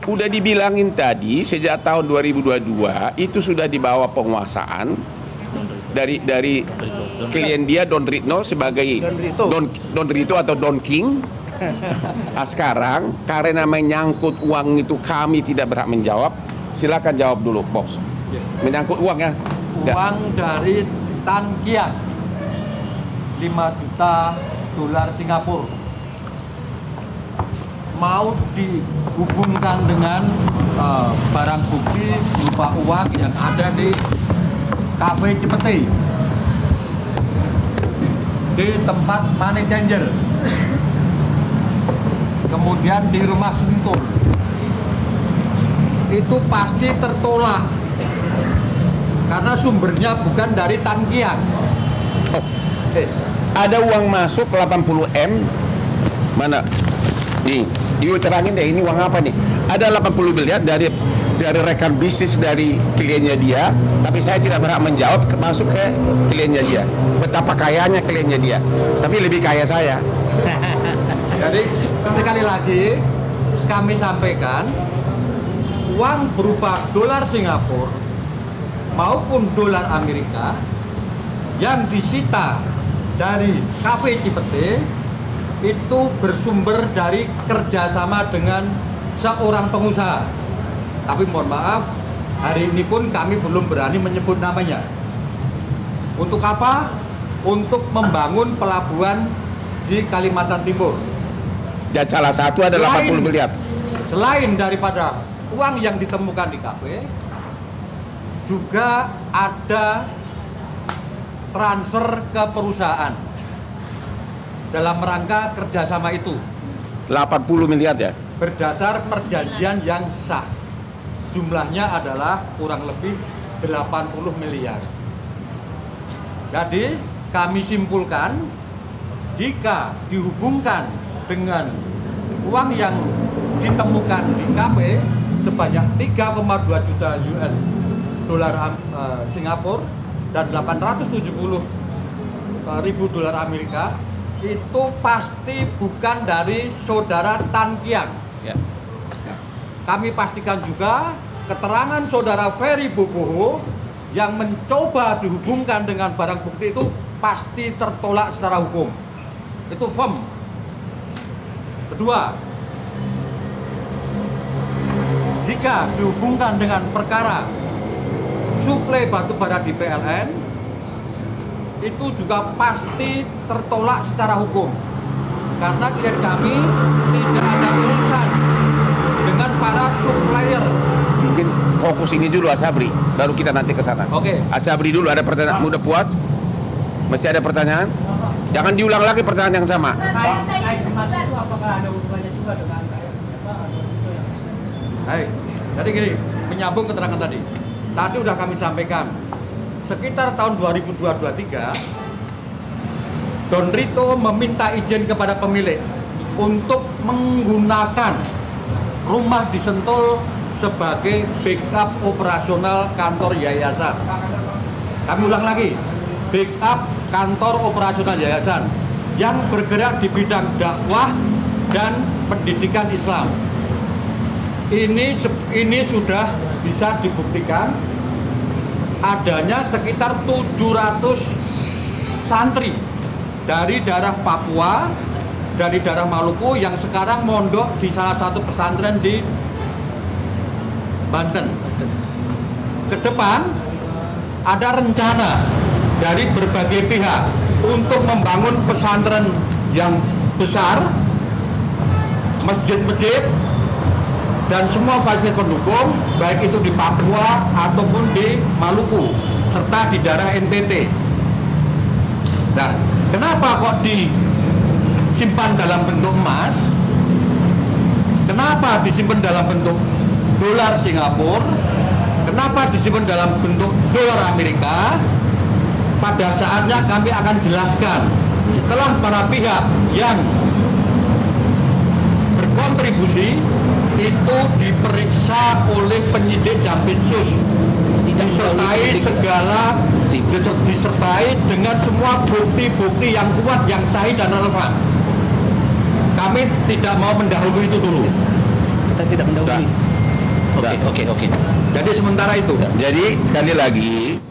Udah dibilangin tadi sejak tahun 2022 itu sudah dibawa penguasaan dari klien dia Don Ritno sebagai Don Rito atau Don King. Nah, sekarang karena menyangkut uang itu kami tidak berhak menjawab. Silakan jawab dulu, Bos. Menyangkut uang ya. Uang dari Tan Kiang 5 juta dolar Singapura mau dihubungkan dengan barang bukti berupa uang yang ada di Cafe Cipete di tempat money changer, kemudian di rumah Sentul, itu pasti tertolak karena sumbernya bukan dari Tan Kiang. Oh, ada uang masuk 80M. Mana? Nih, terangin deh ini uang apa nih? Ada 80 miliar dari rekan bisnis dari kliennya dia, tapi saya tidak berhak menjawab masuk ke kliennya dia. Betapa kayanya kliennya dia, tapi lebih kaya saya. Jadi sekali lagi kami sampaikan, uang berupa dolar Singapura maupun dolar Amerika yang disita dari Cafe Cipete itu bersumber dari kerjasama dengan seorang pengusaha. Tapi mohon maaf, hari ini pun kami belum berani menyebut namanya. Untuk apa? Untuk membangun pelabuhan di Kalimantan Timur. Dan salah satu ada 80 miliar. Selain daripada uang yang ditemukan di kafe, juga ada transfer ke perusahaan dalam rangka kerjasama itu 80 miliar ya? berdasar perjanjian yang sah. Jumlahnya adalah kurang lebih 80 miliar. Jadi kami simpulkan, jika dihubungkan dengan uang yang ditemukan di kafe sebanyak 3,2 juta US dolar Singapura dan 870 ribu dolar Amerika, itu pasti bukan dari saudara Tan Kiang. Ya. Kami pastikan juga keterangan saudara Ferry Boboho yang mencoba dihubungkan dengan barang bukti itu pasti tertolak secara hukum. Itu firm. Kedua, jika dihubungkan dengan perkara suplai batu bara di PLN, itu juga pasti tertolak secara hukum karena klien kami tidak ada urusan dengan para supplier. Mungkin fokus ini dulu Asabri, baru kita nanti ke sana. Oke. Asabri dulu, ada pertanyaan. Udah puas? Masih ada pertanyaan? Jangan diulang lagi pertanyaan yang sama. Itu apakah ada hubungannya juga dengan Baik, jadi gini, menyambung keterangan tadi. Tadi udah kami sampaikan, sekitar tahun 2022-2023, Don Rito meminta izin kepada pemilik untuk menggunakan rumah di Sentul sebagai backup operasional kantor yayasan. Kami ulang lagi, backup kantor operasional yayasan yang bergerak di bidang dakwah dan pendidikan Islam. Ini sudah bisa dibuktikan adanya sekitar 700 santri dari daerah Papua, dari daerah Maluku yang sekarang mondok di salah satu pesantren di Banten. Ke depan ada rencana dari berbagai pihak untuk membangun pesantren yang besar, masjid-masjid, dan semua fasilitas pendukung, baik itu di Papua ataupun di Maluku, serta di daerah NTT. Nah, kenapa kok disimpan dalam bentuk emas? Kenapa disimpan dalam bentuk dolar Singapura? Kenapa disimpan dalam bentuk dolar Amerika? Pada saatnya kami akan jelaskan setelah para pihak yang berkontribusi itu diperiksa oleh penyidik Jampitsus, disertai dengan semua bukti-bukti yang kuat, yang sahih dan relevan. Kami tidak mau mendahului itu dulu. Kita tidak mendahului. Jadi sementara itu. Jadi sekali lagi